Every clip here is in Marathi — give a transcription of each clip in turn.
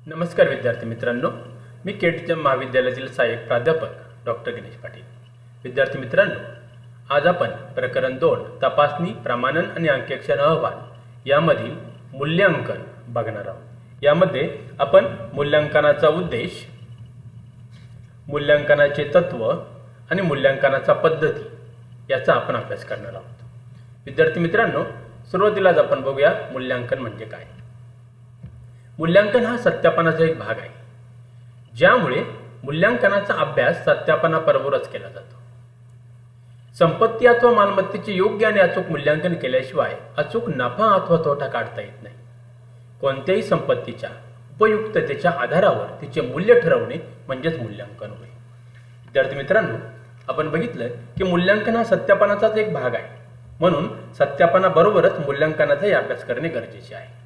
नमस्कार विद्यार्थी मित्रांनो, मी केटीएम महाविद्यालयातील सहाय्यक प्राध्यापक डॉक्टर गणेश पाटील. विद्यार्थी मित्रांनो, आज आपण प्रकरण 2 तपासणी, प्रमाणन आणि अंकेक्षण अहवाल यामधील मूल्यांकन बघणार आहोत. यामध्ये आपण मूल्यांकनाचा उद्देश, मूल्यांकनाचे तत्व आणि मूल्यांकनाचा पद्धती याचा आपण अभ्यास करणार आहोत. विद्यार्थी मित्रांनो, सुरुवातीलाच आपण बघूया मूल्यांकन म्हणजे काय. मूल्यांकन हा सत्यापनाचा एक भाग आहे, ज्यामुळे मूल्यांकनाचा अभ्यास सत्यापनाबरोबरच केला जातो. संपत्ती अथवा मालमत्तेचे योग्य आणि अचूक मूल्यांकन केल्याशिवाय अचूक नफा अथवा तोटा काढता येत नाही. कोणत्याही संपत्तीच्या उपयुक्ततेच्या आधारावर तिचे मूल्य ठरवणे म्हणजेच मूल्यांकन होय. विद्यार्थी मित्रांनो, आपण बघितलं की मूल्यांकन हा सत्यापनाचाच एक भाग आहे, म्हणून सत्यापनाबरोबरच मूल्यांकनाचाही अभ्यास करणे गरजेचे आहे.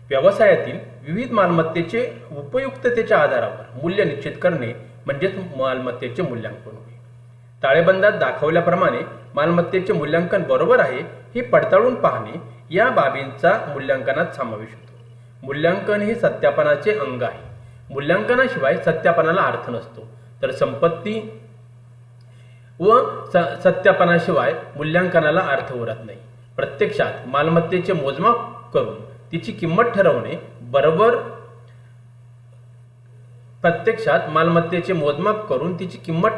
व्यवसायातील विविध मालमत्तेचे उपयुक्ततेच्या आधारावर मूल्य निश्चित करणे म्हणजेच मालमत्तेचे मूल्यांकन होय. ताळेबंदात दाखवल्याप्रमाणे मालमत्तेचे मूल्यांकन बरोबर आहे हे पडताळून पाहणे या बाबींचा मूल्यांकनात समावेश होतो. मूल्यांकन हे सत्यापनाचे अंग आहे. मूल्यांकनाशिवाय सत्यापनाला अर्थ नसतो. तर संपत्ती व सत्यापनाशिवाय मूल्यांकनाला अर्थ उरत नाही. प्रत्यक्षात मालमत्तेचे मोजमाप करून तिची किंमत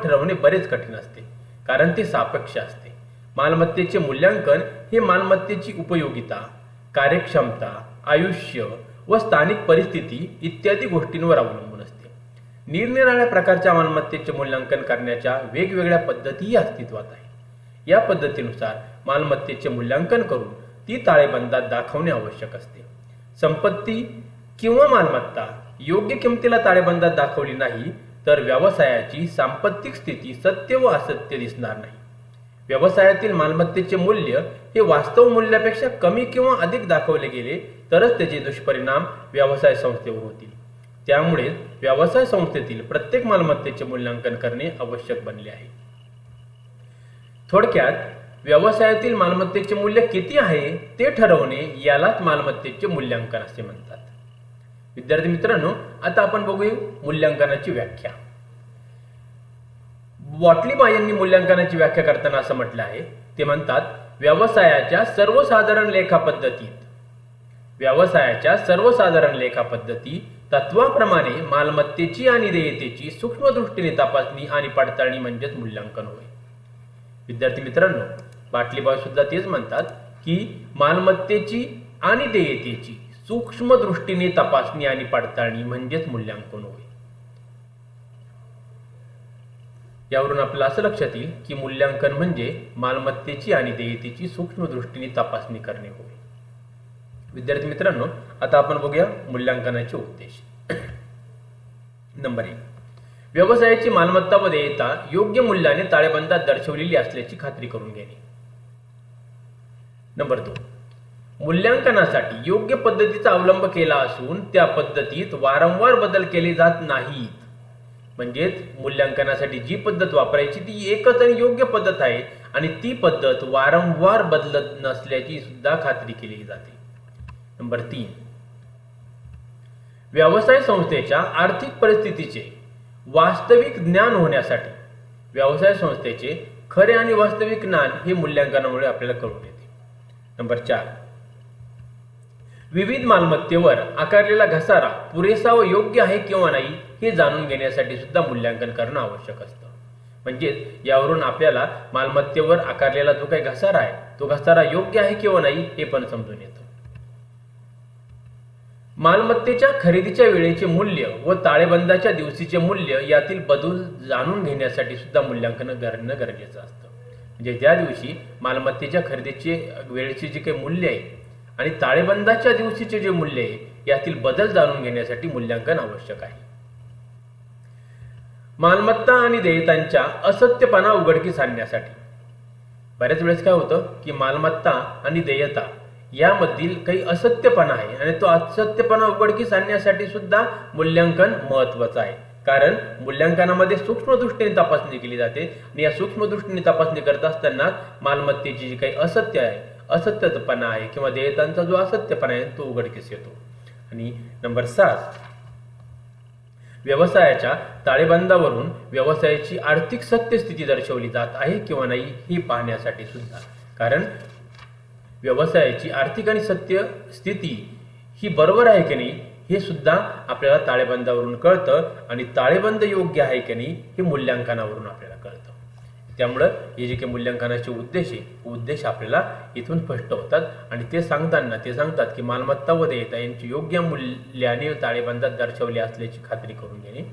ठरवणे बरेच कठीण असते, कारण ते सापेक्ष असते. मालमत्तेचे मूल्यांकन हे मालमत्तेची उपयोगिता, कार्यक्षमता, आयुष्य व स्थानिक परिस्थिती इत्यादी गोष्टींवर अवलंबून असते. निरनिराळ्या प्रकारच्या मालमत्तेचे मूल्यांकन करण्याच्या वेगवेगळ्या पद्धतीही अस्तित्वात आहेत. या पद्धतीनुसार मालमत्तेचे मूल्यांकन करून ती ताळेबंदात दाखवणे आवश्यक असते. संपत्ती किंवा मालमत्ता योग्य किमतीला ताळेबंदात दाखवली नाही तर व्यवसायाची सांपत्तिक स्थिती सत्य व असत्य दिसणार नाही. व्यवसायातील मालमत्तेचे मूल्य हे वास्तव मूल्यापेक्षा कमी किंवा अधिक दाखवले गेले तरच त्याचे दुष्परिणाम व्यवसाय संस्थेवर होतील. त्यामुळे व्यवसाय संस्थेतील प्रत्येक मालमत्तेचे मूल्यांकन करणे आवश्यक बनले आहे. थोडक्यात, व्यवसायातील मालमत्तेचे मूल्य किती आहे ते ठरवणे यालाच मालमत्तेचे मूल्यांकन असे म्हणतात. विद्यार्थी मित्रांनो, आता आपण बघूया मूल्यांकनाची व्याख्या. वॉटलीबा यांनी मूल्यांकनाची व्याख्या करताना असं म्हटलं आहे. ते म्हणतात, व्यवसायाच्या सर्वसाधारण लेखापद्धती तत्वाप्रमाणे मालमत्तेची आणि देयतेची सूक्ष्म दृष्टीने तपासणी आणि पडताळणी म्हणजेच मूल्यांकन होय. विद्यार्थी मित्रांनो, बाटलीबाई सुद्धा तेच म्हणतात की मालमत्तेची आणि देयतेची सूक्ष्म दृष्टीने तपासणी आणि पडताळणी म्हणजेच मूल्यांकन होय. यावरून आपल्याला असं लक्षात येईल की मूल्यांकन म्हणजे मालमत्तेची आणि देयतेची सूक्ष्म दृष्टीने तपासणी करणे होय. विद्यार्थी मित्रांनो, आता आपण बघूया मूल्यांकनाचे उद्देश. नंबर 1, व्यवसायाची मालमत्ता व देयता योग्य मूल्याने ताळेबंदात दर्शवलेली असल्याची खात्री करून घेणे. नंबर 2, मूल्यांकनासाठी योग्य पद्धतीचा अवलंब केला असून त्या पद्धतीत वारंवार बदल केले जात नाहीत. म्हणजेच मूल्यांकनासाठी जी पद्धत वापरायची ती एकच आणि योग्य पद्धत आहे आणि ती पद्धत वारंवार बदलत नसल्याची सुद्धा खात्री केली जाते. नंबर 3, व्यवसाय संस्थेच्या आर्थिक परिस्थितीचे वास्तविक ज्ञान होण्यासाठी व्यवसाय संस्थेचे खरे आणि वास्तविक ज्ञान हे मूल्यांकनामुळे आपल्याला कळून येते. नंबर 4, विविध मालमत्तेवर आकारलेला घसारा पुरेसा व योग्य आहे किंवा नाही हे जाणून घेण्यासाठी सुद्धा मूल्यांकन करणं आवश्यक असतं. म्हणजेच यावरून आपल्याला मालमत्तेवर आकारलेला जो काही घसारा आहे तो घसारा योग्य आहे किंवा नाही हे पण समजून येतं. मालमत्तेच्या खरेदीच्या वेळेचे मूल्य व ताळेबंदाच्या दिवशीचे मूल्य यातील बदल जाणून घेण्यासाठी सुद्धा मूल्यांकन करणं गरजेचं असतं. म्हणजे ज्या दिवशी मालमत्तेच्या खरेदीचे वेळेचे जे काही मूल्य आहे आणि ताळेबंदाच्या दिवशीचे जे मूल्य आहे यातील बदल जाणून घेण्यासाठी मूल्यांकन आवश्यक आहे. मालमत्ता आणि देयतांच्या असत्यपणा उघडकीस आणण्यासाठी बऱ्याच वेळेस काय होतं की मालमत्ता आणि देयता यामधील काही असत्यपणा आहे आणि तो असत्यपणा उघडकीस आणण्यासाठी सुद्धा मूल्यांकन महत्वाचं आहे. कारण मूल्यांकनामध्ये सूक्ष्म दृष्टीने तपासणी केली जाते आणि या सूक्ष्म दृष्टीने तपासणी करत असताना मालमत्तेची जी काही असत्यपणा आहे किंवा देयतांचा जो असत्यपणा आहे तो उघडकीस येतो. आणि नंबर 7, व्यवसायाच्या ताळेबंदावरून व्यवसायाची आर्थिक सत्यस्थिती दर्शवली जात आहे किंवा नाही हे पाहण्यासाठी सुद्धा, कारण व्यवसायाची आर्थिक आणि सत्य स्थिती ही बरोबर आहे की नाही हे सुद्धा आपल्याला ताळेबंदावरून कळतं आणि ताळेबंद योग्य आहे की नाही हे मूल्यांकनावरून आपल्याला कळतं. त्यामुळं हे जे काही मूल्यांकनाचे उद्देश आपल्याला इथून स्पष्ट होतात आणि ते सांगतात की मालमत्ता व देयता यांची योग्य मूल्याने ताळेबंदात दर्शवली असल्याची खात्री करून घेणे,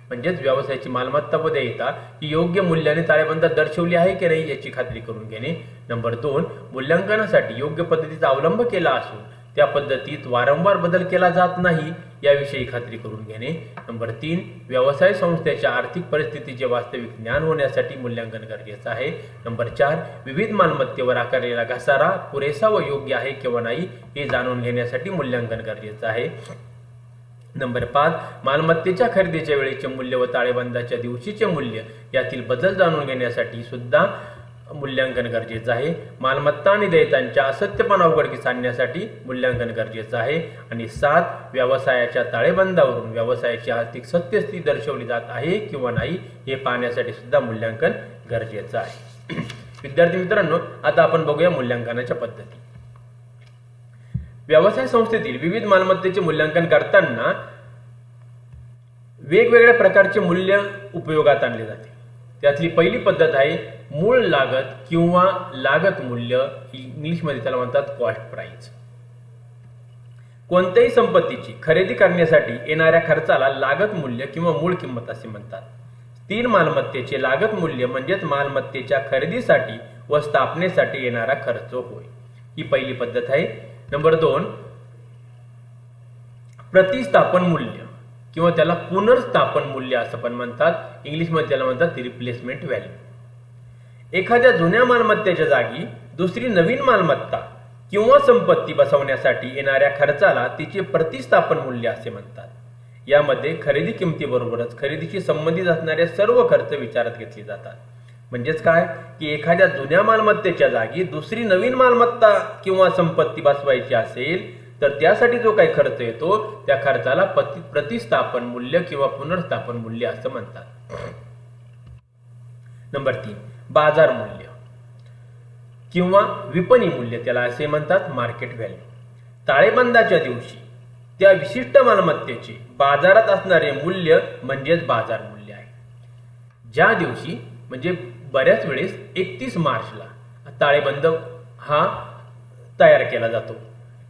म्हणजेच व्यवसायाची मालमत्ता व देयता ही योग्य मूल्याने ताळेबंदात दर्शवली आहे की नाही याची खात्री करून घेणे. नंबर 2, मूल्यांकनासाठी योग्य पद्धतीचा अवलंब केला असून त्या पद्धतीत वारंवार बदल केला जात नाही याविषयी खात्री करून घेणे. नंबर 3, व्यवसाय संस्थेच्या आर्थिक परिस्थितीचे वास्तविक ज्ञान होण्यासाठी मूल्यांकन गरजेचं आहे. नंबर 4, विविध मालमत्तेवर आकारलेला घसारा पुरेसा व योग्य आहे किंवा नाही हे जाणून घेण्यासाठी मूल्यांकन गरजेचं आहे. नंबर 5, मालमत्तेच्या खरेदीच्या वेळेचे मूल्य व ताळेबंदाच्या दिवशीचे मूल्य यातील बदल जाणून घेण्यासाठी सुद्धा मूल्यांकन गरजेचं आहे. मालमत्ता आणि देयतांच्या असत्यपणा उघडकीस आणण्यासाठी मूल्यांकन गरजेचं आहे. आणि 7, व्यवसायाच्या ताळेबंदावरून व्यवसायाची आर्थिक सत्यस्थिती दर्शवली जात आहे किंवा नाही हे पाहण्यासाठी सुद्धा मूल्यांकन गरजेचं आहे. विद्यार्थी मित्रांनो, आता आपण बघूया मूल्यांकनाच्या पद्धती. व्यवसाय संस्थेतील विविध मालमत्तेचे मूल्यांकन करताना वेगवेगळ्या प्रकारचे मूल्य उपयोगात आणले जाते. त्यातली पहिली पद्धत आहे मूळ लागत किंवा लागत मूल्य, इंग्लिशमध्ये त्याला म्हणतात कॉस्ट प्राइस. कोणत्याही संपत्तीची खरेदी करण्यासाठी येणाऱ्या खर्चाला लागत मूल्य किंवा मूळ किंमत असे म्हणतात. स्थिर मालमत्तेचे लागत मूल्य म्हणजेच मालमत्तेच्या खरेदीसाठी व स्थापनेसाठी येणारा खर्च होय. ही पहिली पद्धत आहे. नंबर 2, प्रतिस्थापन मूल्य किंवा त्याला पुनर्स्थापन मूल्य असं पण म्हणतात. इंग्लिशमध्ये त्याला म्हणतात रिप्लेसमेंट व्हॅल्यू. एखाद्या जुन्या मालमत्तेच्या जागी दुसरी नवीन मालमत्ता किंवा संपत्ती बसवण्यासाठी येणाऱ्या खर्चाला तिचे प्रतिस्थापन मूल्य असे म्हणतात. यामध्ये खरेदी किमतीबरोबरच खरेदीशी संबंधित असणारे सर्व खर्च विचारात घेतले जातात. म्हणजेच काय की एखाद्या जुन्या मालमत्तेच्या जागी दुसरी नवीन मालमत्ता किंवा संपत्ती बसवायची असेल तर त्यासाठी जो काही खर्च येतो त्या खर्चाला प्रतिस्थापन मूल्य किंवा पुनर्स्थापन मूल्य असं म्हणतात. नंबर 3, बाजार मूल्य किंवा विपणी मूल्य त्याला असे म्हणतात मार्केट व्हॅल्यू. ताळेबंदाच्या दिवशी त्या विशिष्ट मालमत्तेचे बाजारात असणारे मूल्य म्हणजेच बाजार मूल्य आहे. ज्या दिवशी म्हणजे बऱ्याच वेळेस 31 मार्चला ताळेबंद हा तयार केला जातो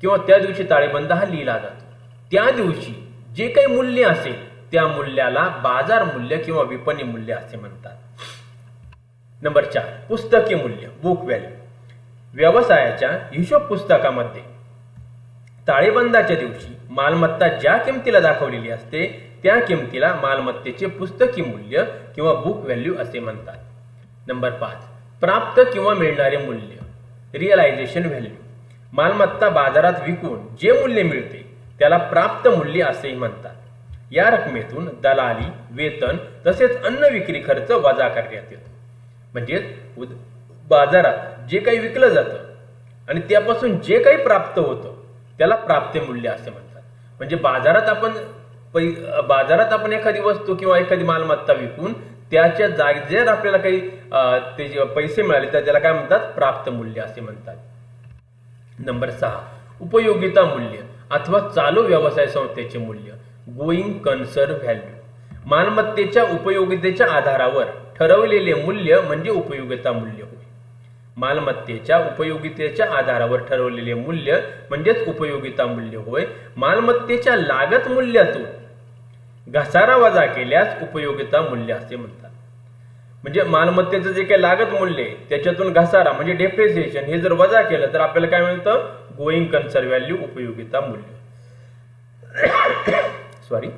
किंवा त्या दिवशी ताळेबंद हा लिहिला जातो. त्या दिवशी जे काही मूल्य असेल त्या मूल्याला बाजार मूल्य किंवा विपणी मूल्य असे म्हणतात. नंबर 4, पुस्तकी मूल्य बुक व्हॅल्यू. व्यवसायाच्या हिशोब पुस्तकामध्ये ताळेबंदाच्या दिवशी मालमत्ता ज्या किमतीला दाखवलेली असते त्या किमतीला मालमत्तेचे पुस्तकी मूल्य किंवा बुक व्हॅल्यू असे म्हणतात. नंबर 5, प्राप्त किंवा मिळणारे मूल्य रिअलायझेशन व्हॅल्यू. मालमत्ता बाजारात विकून जे मूल्य मिळते त्याला प्राप्त मूल्य असेही म्हणतात. या रकमेतून दलाली, वेतन तसेच अन्न विक्री खर्च वजा करण्यात येतो. म्हणजे बाजारात जे काही विकलं जातं आणि त्यापासून जे काही प्राप्त होतं त्याला प्राप्त मूल्य असे म्हणतात. म्हणजे बाजारात आपण एखादी वस्तू किंवा एखादी मालमत्ता विकून त्याच्या जागी जर आपल्याला काही त्याचे पैसे मिळाले तर त्याला काय म्हणतात प्राप्त मूल्य असे म्हणतात. नंबर 6, उपयोगिता मूल्य अथवा चालू व्यवसाय संस्थेचे मूल्य गोईंग कन्सर्न व्हॅल्यू. मालमत्तेच्या उपयोगितेच्या आधारावर ठरवलेले मूल्य म्हणजे उपयोगिता मूल्य होय. मालमत्तेच्या उपयोगितेच्या आधारावर ठरवलेले मूल्य म्हणजेच उपयोगिता मूल्य होय. मालमत्तेच्या लागत मूल्यातून घसारा वजा केल्यास उपयोगिता मूल्य असे म्हणतात. म्हणजे मालमत्तेचं जे काही लागत मूल्य आहे त्याच्यातून घसारा म्हणजे डेप्रिसिएशन हे जर वजा केलं तर आपल्याला काय मिळतं गोईंग कन्सर्न व्हॅल्यू उपयोगिता मूल्य. सॉरी.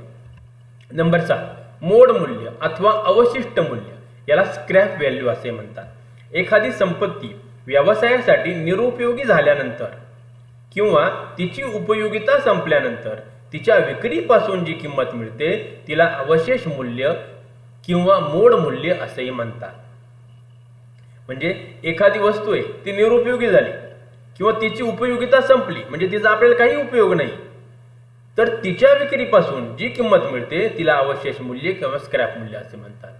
नंबर 7, मोड मूल्य अथवा अवशिष्ट मूल्य याला स्क्रॅप व्हॅल्यू असे म्हणतात. एखादी संपत्ती व्यवसायासाठी निरुपयोगी झाल्यानंतर किंवा तिची उपयोगिता संपल्यानंतर तिच्या विक्रीपासून जी किंमत मिळते तिला अवशेष मूल्य किंवा मोड मूल्य असेही म्हणतात. म्हणजे एखादी वस्तू आहे ती निरुपयोगी झाली किंवा तिची उपयोगिता संपली म्हणजे तिचा आपल्याला काही उपयोग नाही तर तिच्या विक्रीपासून जी किंमत मिळते तिला अवशेष मूल्य किंवा स्क्रॅप मूल्य असे म्हणतात.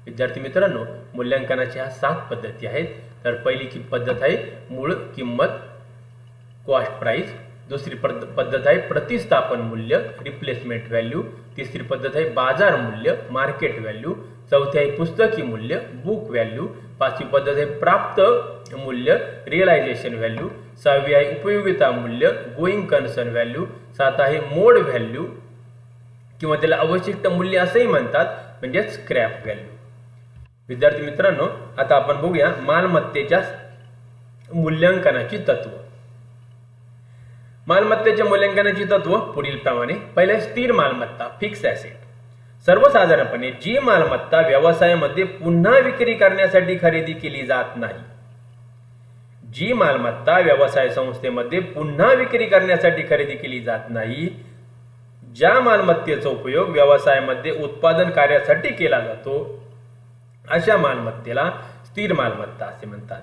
विद्यार्थी मित्रांनो, मूल्यांकनाच्या ह्या 7 पद्धती आहेत. तर पहिली पद्धत आहे मूळ किंमत, कॉस्ट प्राइस. दुसरी पद्धत आहे प्रतिस्थापन मूल्य, रिप्लेसमेंट व्हॅल्यू. तिसरी पद्धत आहे बाजार मूल्य, मार्केट व्हॅल्यू. चौथी आहे पुस्तकी मूल्य, बुक व्हॅल्यू. पाचवी पद्धत आहे प्राप्त मूल्य, रिअलायझेशन व्हॅल्यू. सहावी आहे उपयोगिता मूल्य, गोईंग कन्सर्न व्हॅल्यू. सात आहे मोड व्हॅल्यू किंवा त्याला अवशिष्ट मूल्य असंही म्हणतात, म्हणजे स्क्रॅप व्हॅल्यू. विद्यार्थी मित्रांनो, आता आपण बघूया मालमत्तेच्या मूल्यांकनाची तत्व. मालमत्तेच्या मूल्यांकनाची तत्व पुढील प्रमाणे. पहिले स्थिर मालमत्ता, फिक्स ॲसेट. सर्वसाधारणपणे जी मालमत्ता व्यवसायामध्ये पुन्हा विक्री करण्यासाठी खरेदी केली जात नाही, जी मालमत्ता व्यवसाय संस्थेमध्ये पुन्हा विक्री करण्यासाठी खरेदी केली जात नाही, ज्या मालमत्तेचा उपयोग व्यवसायामध्ये उत्पादन कार्यासाठी केला जातो, अशा मालमत्तेला स्थिर मालमत्ता असे म्हणतात.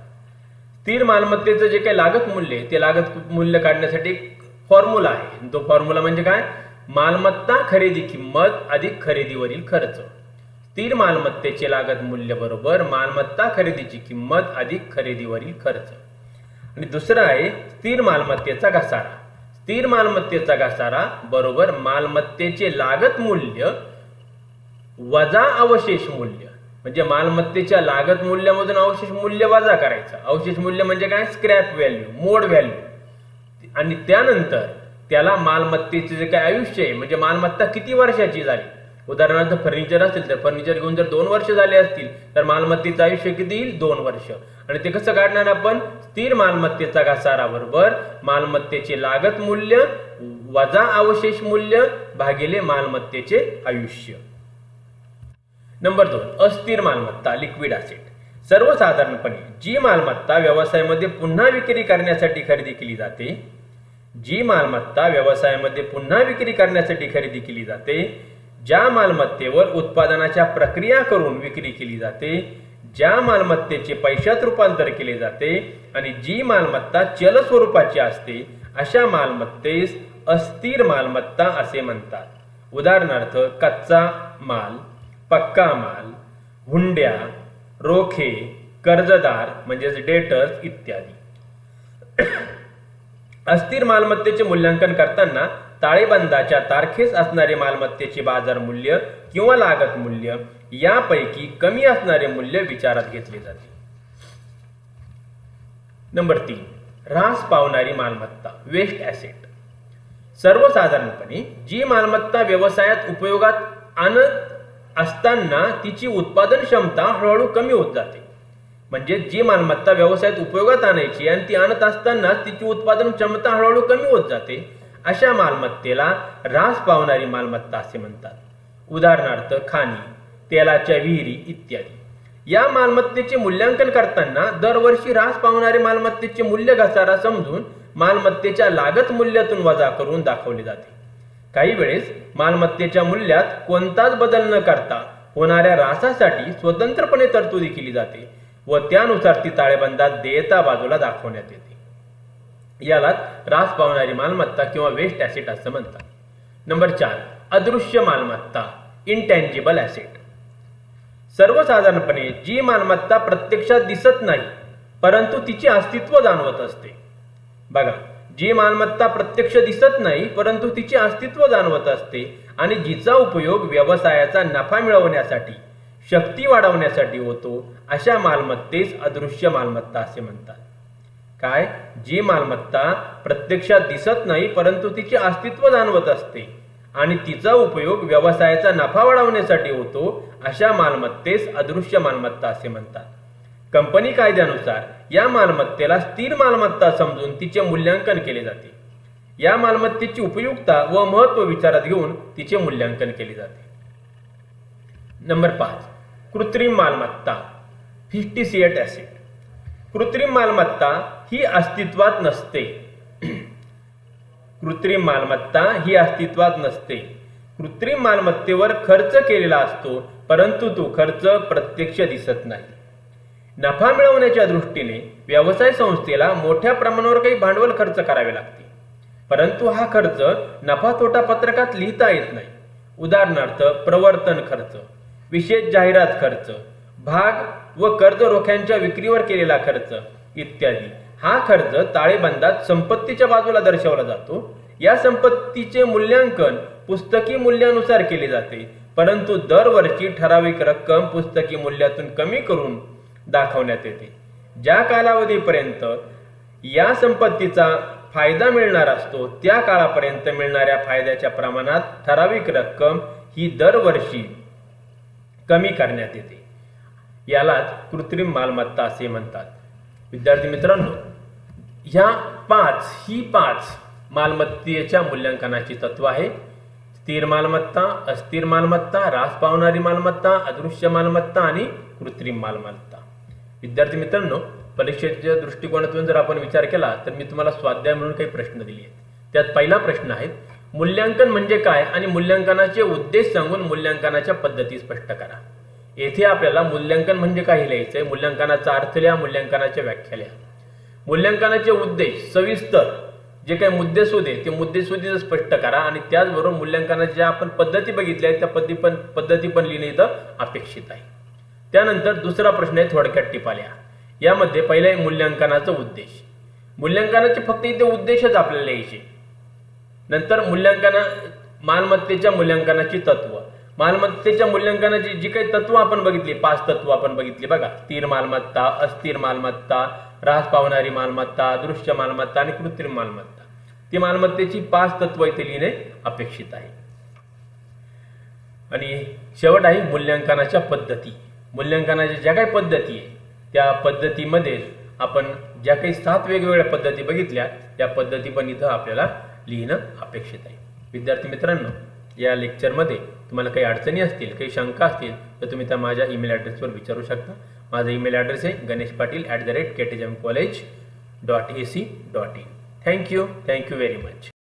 स्थिर मालमत्तेचं जे काही लागत मूल्य आहे ते लागत मूल्य काढण्यासाठी एक फॉर्म्युला आहे. तो फॉर्म्युला म्हणजे काय? मालमत्ता खरेदी किंमत अधिक खरेदीवरील खर्च. स्थिर मालमत्तेचे लागत मूल्य बरोबर मालमत्ता खरेदीची किंमत अधिक खरेदीवरील खर्च. आणि दुसरा आहे स्थिर मालमत्तेचा घसारा. स्थिर मालमत्तेचा घसारा बरोबर मालमत्तेचे लागत मूल्य वजा अवशेष मूल्य. म्हणजे मालमत्तेच्या लागत मूल्यामधून अवशेष मूल्य वजा करायचं. अवशेष मूल्य म्हणजे काय? स्क्रॅप व्हॅल्यू, मोड व्हॅल्यू. आणि त्यानंतर त्याला मालमत्तेचे जे काही आयुष्य आहे, म्हणजे मालमत्ता किती वर्षाची झाली. उदाहरणार्थ फर्निचर असेल तर फर्निचर घेऊन जर 2 वर्ष झाले असतील तर मालमत्तेचं आयुष्य किती येईल? 2 वर्ष. आणि ते कसं काढणार आपण? स्थिर मालमत्तेचा घसारा बरोबर मालमत्तेचे लागत मूल्य वजा अवशेष मूल्य भागिले मालमत्तेचे आयुष्य. नंबर 2, अस्थिर मालमत्ता, लिक्विड ॲसेट. सर्वसाधारणपणे जी मालमत्ता व्यवसायामध्ये पुन्हा विक्री करण्यासाठी खरेदी केली जाते, जी मालमत्ता व्यवसायामध्ये पुन्हा विक्री करण्यासाठी खरेदी केली जाते, ज्या मालमत्तेवर उत्पादनाच्या प्रक्रिया करून विक्री केली जाते, ज्या मालमत्तेचे पैशात रूपांतर केले जाते आणि जी मालमत्ता चल स्वरूपाची असते, अशा मालमत्तेस अस्थिर मालमत्ता असे म्हणतात. उदाहरणार्थ कच्चा माल, पक्का माल, हुंड्या, रोखे, कर्जदार म्हणजेच डेटर्स इत्यादी. अस्थिर मालमत्तेचे मूल्यांकन करताना ताळेबंदाच्या तारखेस असणारे मालमत्तेचे बाजार मूल्य किंवा लागत मूल्य यापैकी कमी असणारे मूल्य विचारात घेतले जाते. नंबर 3, ऱ्हास पावणारी मालमत्ता, वेस्ट ॲसेट. सर्वसाधारणपणे जी मालमत्ता व्यवसायात उपयोगात आणत असताना तिची उत्पादन क्षमता हळूहळू कमी होत जाते. म्हणजे जी मालमत्ता व्यवसायात उपयोगात आणायची आणि ती आणत असताना तिची उत्पादन क्षमता हळूहळू कमी होत जाते, अशा मालमत्तेला ऱ्हास पावणारी मालमत्ता असे म्हणतात. उदाहरणार्थ खाणी, तेलाच्या विहिरी इत्यादी. या मालमत्तेचे मूल्यांकन करताना दरवर्षी ऱ्हास पावणारे मालमत्तेचे मूल्य घसारा समजून मालमत्तेच्या लागत मूल्यातून वजा करून दाखवले जाते. काही वेळेस मालमत्तेच्या मूल्यात कोणताच बदल न करता होणाऱ्या ऱ्हासासाठी स्वतंत्रपणे तरतुदी केली जाते व त्यानुसार ती ताळेबंदात देयता बाजूला दाखवण्यात येते. यालाच ऱ्हास पावणारी मालमत्ता किंवा वेस्ट ॲसेट असं म्हणतात. नंबर 4, अदृश्य मालमत्ता, इनटँजिबल ॲसेट. सर्वसाधारणपणे जी मालमत्ता प्रत्यक्षात दिसत नाही परंतु तिचे अस्तित्व जाणवत असते. बघा, जी मालमत्ता प्रत्यक्ष दिसत नाही परंतु तिचे अस्तित्व जाणवत असते आणि जिचा उपयोग व्यवसायाचा नफा मिळवण्यासाठी, शक्ती वाढवण्यासाठी होतो, अशा मालमत्तेस अदृश्य मालमत्ता असे म्हणतात. काय? जी मालमत्ता प्रत्यक्षात दिसत नाही परंतु तिचे अस्तित्व जाणवत असते आणि तिचा उपयोग व्यवसायाचा नफा वाढवण्यासाठी होतो, अशा मालमत्तेस अदृश्य मालमत्ता असे म्हणतात. कंपनी कायद्यानुसार या मालमत्तेला स्थिर मालमत्ता समजून तिचे मूल्यांकन केले जाते. या मालमत्तेची उपयुक्तता व महत्त्व विचारात घेऊन तिचे मूल्यांकन केले जाते. नंबर 5, कृत्रिम मालमत्ता, फिक्टिशियस ॲसेट. कृत्रिम मालमत्ता ही अस्तित्वात नसते. कृत्रिम मालमत्ता ही अस्तित्वात नसते. कृत्रिम मालमत्तेवर खर्च केलेला असतो परंतु तो खर्च प्रत्यक्ष दिसत नाही. नफा मिळवण्याच्या दृष्टीने व्यवसाय संस्थेला मोठ्या प्रमाणावर काही भांडवल खर्च करावे लागते. परंतु हा खर्च नफा तोटा पत्रकात लिहिता येत नाही. उदाहरणार्थ प्रवर्तन खर्च, विशेष जाहिरात खर्च, भाग व कर्ज रोख्यांच्या विक्रीवर केलेला खर्च इत्यादी. हा खर्च ताळेबंदात संपत्तीच्या बाजूला दर्शवला जातो. या संपत्तीचे मूल्यांकन पुस्तकी मूल्यानुसार केले जाते, परंतु दरवर्षी ठराविक रक्कम पुस्तकी मूल्यातून कमी करून दाखवण्यात येते. ज्या कालावधीपर्यंत या संपत्तीचा फायदा मिळणार असतो त्या काळापर्यंत मिळणाऱ्या फायद्याच्या प्रमाणात ठराविक रक्कम ही दरवर्षी कमी करण्यात येते. यालाच कृत्रिम मालमत्ता असे म्हणतात. विद्यार्थी मित्रांनो, ही पाच मालमत्तेच्या मूल्यांकनाची तत्व आहे. स्थिर मालमत्ता, अस्थिर मालमत्ता, ऱ्हास पावणारी मालमत्ता, अदृश्य मालमत्ता आणि कृत्रिम मालमत्ता. विद्यार्थी मित्रांनो, परीक्षेच्या दृष्टिकोनातून जर आपण विचार केला तर मी तुम्हाला स्वाध्याय म्हणून काही प्रश्न दिले आहेत. त्यात पहिला प्रश्न आहे, मूल्यांकन म्हणजे काय आणि मूल्यांकनाचे उद्देश सांगून मूल्यांकनाच्या पद्धती स्पष्ट करा. येथे आपल्याला मूल्यांकन म्हणजे काय लिहायचंय, मूल्यांकनाचा अर्थ लिहा, मूल्यांकनाच्या व्याख्या लिहा. मूल्यांकनाचे उद्देश सविस्तर जे काही मुद्देसूद आहे ते मुद्देसूद स्पष्ट करा आणि त्याचबरोबर मूल्यांकनाच्या ज्या आपण पद्धती बघितल्या आहेत त्या पद्धती पण लिहिणे इथं अपेक्षित आहे. त्यानंतर दुसरा प्रश्न आहे थोडक्यात टिपा लिहा. यामध्ये पहिला आहे मूल्यांकनाचा उद्देश. मूल्यांकनाचे फक्त इथे उद्देशच आपल्याला लिहायचे. नंतर मालमत्तेच्या मूल्यांकनाची तत्व. मालमत्तेच्या मूल्यांकनाची जी काही तत्व आपण बघितली, 5 तत्व आपण बघितली बघा. स्थिर मालमत्ता, अस्थिर मालमत्ता, ऱ्हास पावणारी मालमत्ता, अदृश्य मालमत्ता आणि कृत्रिम मालमत्ता. ती मालमत्तेची 5 तत्व इथे लिहिणे अपेक्षित आहे. आणि शेवट आहे मूल्यांकनाच्या पद्धती. मूल्यांकनाच्या ज्या काही पद्धती आहे त्या पद्धतीमध्ये आपण ज्या काही 7 वेगवेगळ्या पद्धती बघितल्या त्या पद्धती पण इथं आपल्याला लिहिणं अपेक्षित आहे. विद्यार्थी मित्रांनो, या लेक्चरमध्ये तुम्हाला काही अडचणी असतील, काही शंका असतील तर तुम्ही त्या माझ्या ईमेल ॲड्रेसवर विचारू शकता. माझा ईमेल ॲड्रेस आहे ganeshpatil@kthmcollege.ac.in. Thank you very much.